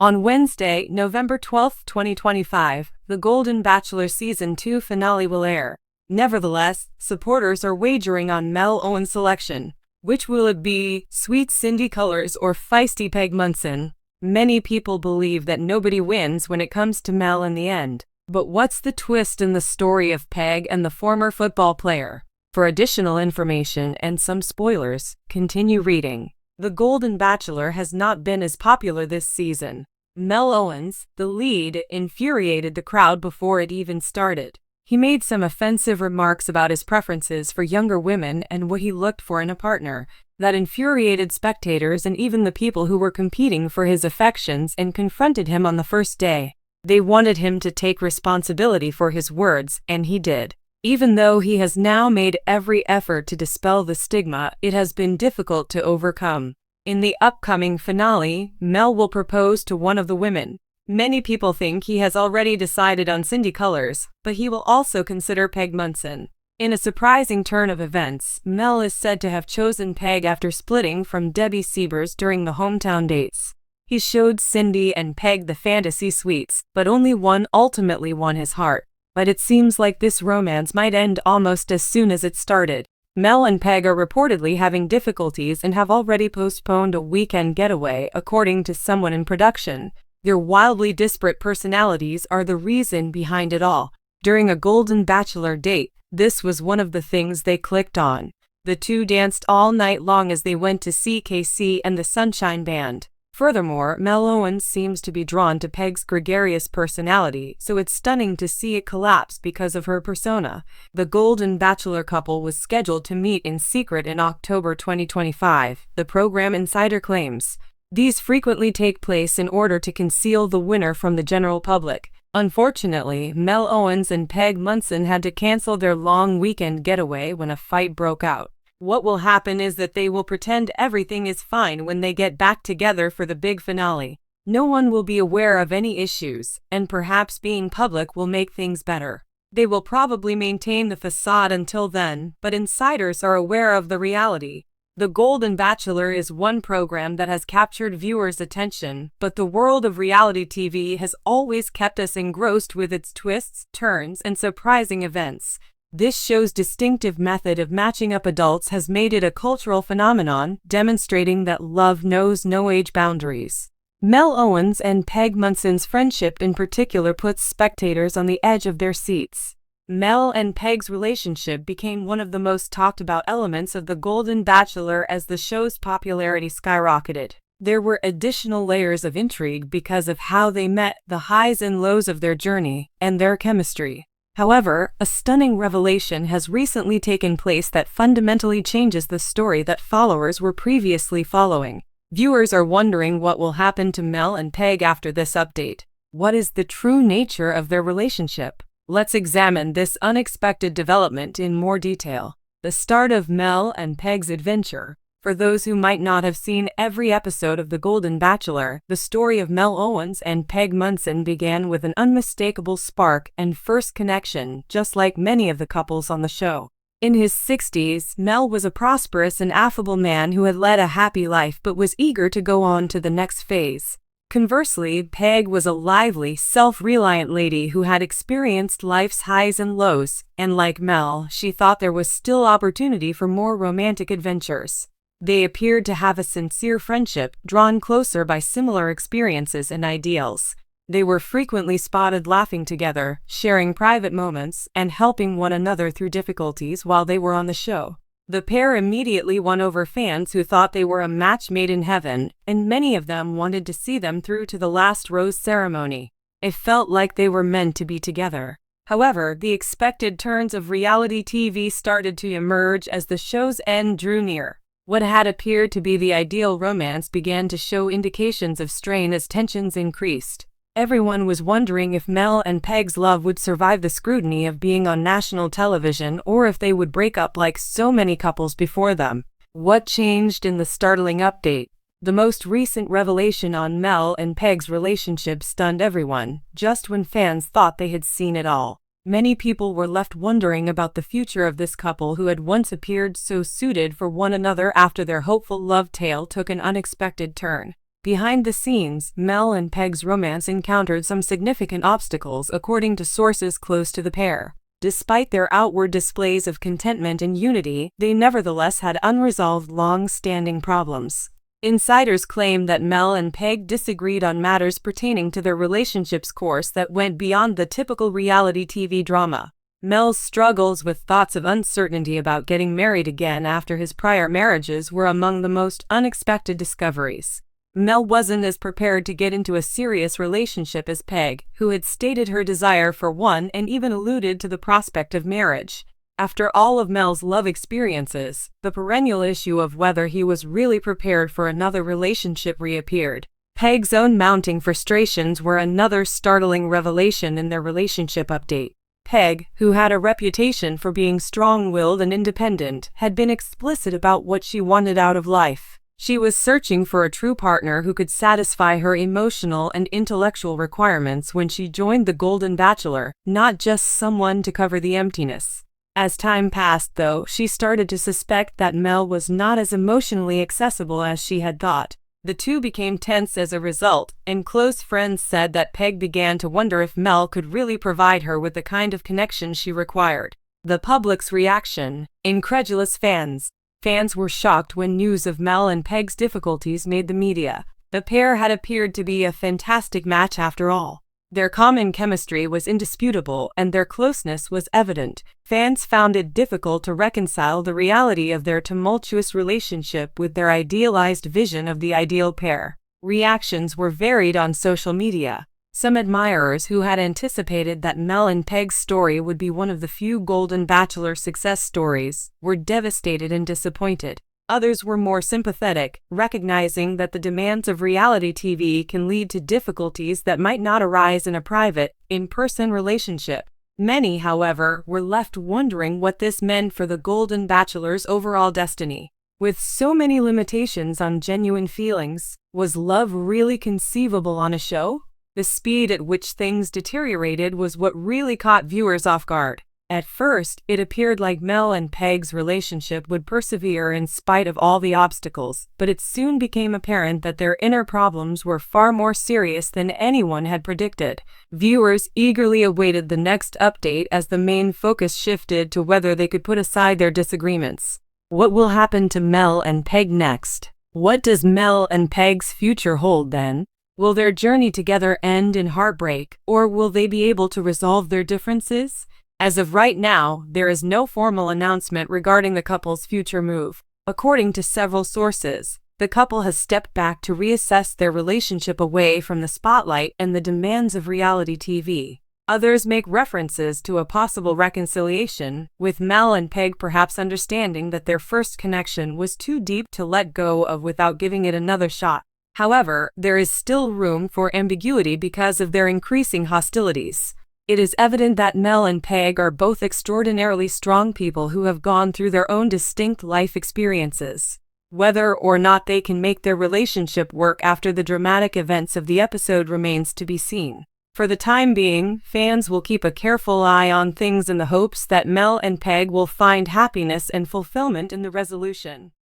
On Wednesday, November 12, 2025, the Golden Bachelor Season 2 finale will air. Nevertheless, supporters are wagering on Mel Owens' selection. Which will it be, Sweet Cindy Colors or Feisty Peg Munson? Many people believe that nobody wins when it comes to Mel in the end. But what's the twist in the story of Peg and the former football player? For additional information and some spoilers, continue reading. The Golden Bachelor has not been as popular this season. Mel Owens, the lead, infuriated the crowd before it even started. He made some offensive remarks about his preferences for younger women and what he looked for in a partner. That infuriated spectators and even the people who were competing for his affections and confronted him on the first day. They wanted him to take responsibility for his words, and he did. Even though he has now made every effort to dispel the stigma, it has been difficult to overcome. In the upcoming finale, Mel will propose to one of the women. Many people think he has already decided on Cindy Colors, but he will also consider Peg Munson. In a surprising turn of events, Mel is said to have chosen Peg after splitting from Debbie Siebers during the hometown dates. He showed Cindy and Peg the fantasy suites, but only one ultimately won his heart. But it seems like this romance might end almost as soon as it started. Mel and Peg are reportedly having difficulties and have already postponed a weekend getaway, according to someone in production. Their wildly disparate personalities are the reason behind it all. During a Golden Bachelor date, this was one of the things they clicked on. The two danced all night long as they went to see KC and the Sunshine Band. Furthermore, Mel Owens seems to be drawn to Peg's gregarious personality, so it's stunning to see it collapse because of her persona. The Golden Bachelor couple was scheduled to meet in secret in October 2025, the program insider claims. These frequently take place in order to conceal the winner from the general public. Unfortunately, Mel Owens and Peg Munson had to cancel their long weekend getaway when a fight broke out. What will happen is that they will pretend everything is fine when they get back together for the big finale. No one will be aware of any issues, and perhaps being public will make things better. They will probably maintain the facade until then, but insiders are aware of the reality. The Golden Bachelor is one program that has captured viewers' attention, but the world of reality TV has always kept us engrossed with its twists, turns, and surprising events. This show's distinctive method of matching up adults has made it a cultural phenomenon, demonstrating that love knows no age boundaries. Mel Owens and Peg Munson's friendship in particular puts spectators on the edge of their seats. Mel and Peg's relationship became one of the most talked about elements of The Golden Bachelor as the show's popularity skyrocketed. There were additional layers of intrigue because of how they met, the highs and lows of their journey, and their chemistry. However, a stunning revelation has recently taken place that fundamentally changes the story that followers were previously following. Viewers are wondering what will happen to Mel and Peg after this update. What is the true nature of their relationship? Let's examine this unexpected development in more detail. The start of Mel and Peg's adventure. For those who might not have seen every episode of The Golden Bachelor, the story of Mel Owens and Peg Munson began with an unmistakable spark and first connection, just like many of the couples on the show. In his 60s, Mel was a prosperous and affable man who had led a happy life but was eager to go on to the next phase. Conversely, Peg was a lively, self-reliant lady who had experienced life's highs and lows, and like Mel, she thought there was still opportunity for more romantic adventures. They appeared to have a sincere friendship, drawn closer by similar experiences and ideals. They were frequently spotted laughing together, sharing private moments, and helping one another through difficulties while they were on the show. The pair immediately won over fans who thought they were a match made in heaven, and many of them wanted to see them through to the last rose ceremony. It felt like they were meant to be together. However, the expected turns of reality TV started to emerge as the show's end drew near. What had appeared to be the ideal romance began to show indications of strain as tensions increased. Everyone was wondering if Mel and Peg's love would survive the scrutiny of being on national television or if they would break up like so many couples before them. What changed in the startling update? The most recent revelation on Mel and Peg's relationship stunned everyone, just when fans thought they had seen it all. Many people were left wondering about the future of this couple who had once appeared so suited for one another after their hopeful love tale took an unexpected turn. Behind the scenes, Mel and Peg's romance encountered some significant obstacles according to sources close to the pair. Despite their outward displays of contentment and unity, they nevertheless had unresolved long-standing problems. Insiders claim that Mel and Peg disagreed on matters pertaining to their relationship's course that went beyond the typical reality TV drama. Mel's struggles with thoughts of uncertainty about getting married again after his prior marriages were among the most unexpected discoveries. Mel wasn't as prepared to get into a serious relationship as Peg, who had stated her desire for one and even alluded to the prospect of marriage. After all of Mel's love experiences, the perennial issue of whether he was really prepared for another relationship reappeared. Peg's own mounting frustrations were another startling revelation in their relationship update. Peg, who had a reputation for being strong-willed and independent, had been explicit about what she wanted out of life. She was searching for a true partner who could satisfy her emotional and intellectual requirements when she joined the Golden Bachelor, not just someone to cover the emptiness. As time passed, though, she started to suspect that Mel was not as emotionally accessible as she had thought. The two became tense as a result, and close friends said that Peg began to wonder if Mel could really provide her with the kind of connection she required. The public's reaction: incredulous fans. Fans were shocked when news of Mel and Peg's difficulties made the media. The pair had appeared to be a fantastic match after all. Their common chemistry was indisputable and their closeness was evident. Fans found it difficult to reconcile the reality of their tumultuous relationship with their idealized vision of the ideal pair. Reactions were varied on social media. Some admirers who had anticipated that Mel and Peg's story would be one of the few Golden Bachelor success stories were devastated and disappointed. Others were more sympathetic, recognizing that the demands of reality TV can lead to difficulties that might not arise in a private, in-person relationship. Many, however, were left wondering what this meant for the Golden Bachelor's overall destiny. With so many limitations on genuine feelings, was love really conceivable on a show? The speed at which things deteriorated was what really caught viewers off guard. At first, it appeared like Mel and Peg's relationship would persevere in spite of all the obstacles, but it soon became apparent that their inner problems were far more serious than anyone had predicted. Viewers eagerly awaited the next update as the main focus shifted to whether they could put aside their disagreements. What will happen to Mel and Peg next? What does Mel and Peg's future hold then? Will their journey together end in heartbreak, or will they be able to resolve their differences? As of right now, there is no formal announcement regarding the couple's future move. According to several sources, the couple has stepped back to reassess their relationship away from the spotlight and the demands of reality TV. Others make references to a possible reconciliation, with Mel and Peg perhaps understanding that their first connection was too deep to let go of without giving it another shot. However, there is still room for ambiguity because of their increasing hostilities. It is evident that Mel and Peg are both extraordinarily strong people who have gone through their own distinct life experiences. Whether or not they can make their relationship work after the dramatic events of the episode remains to be seen. For the time being, fans will keep a careful eye on things in the hopes that Mel and Peg will find happiness and fulfillment in the resolution.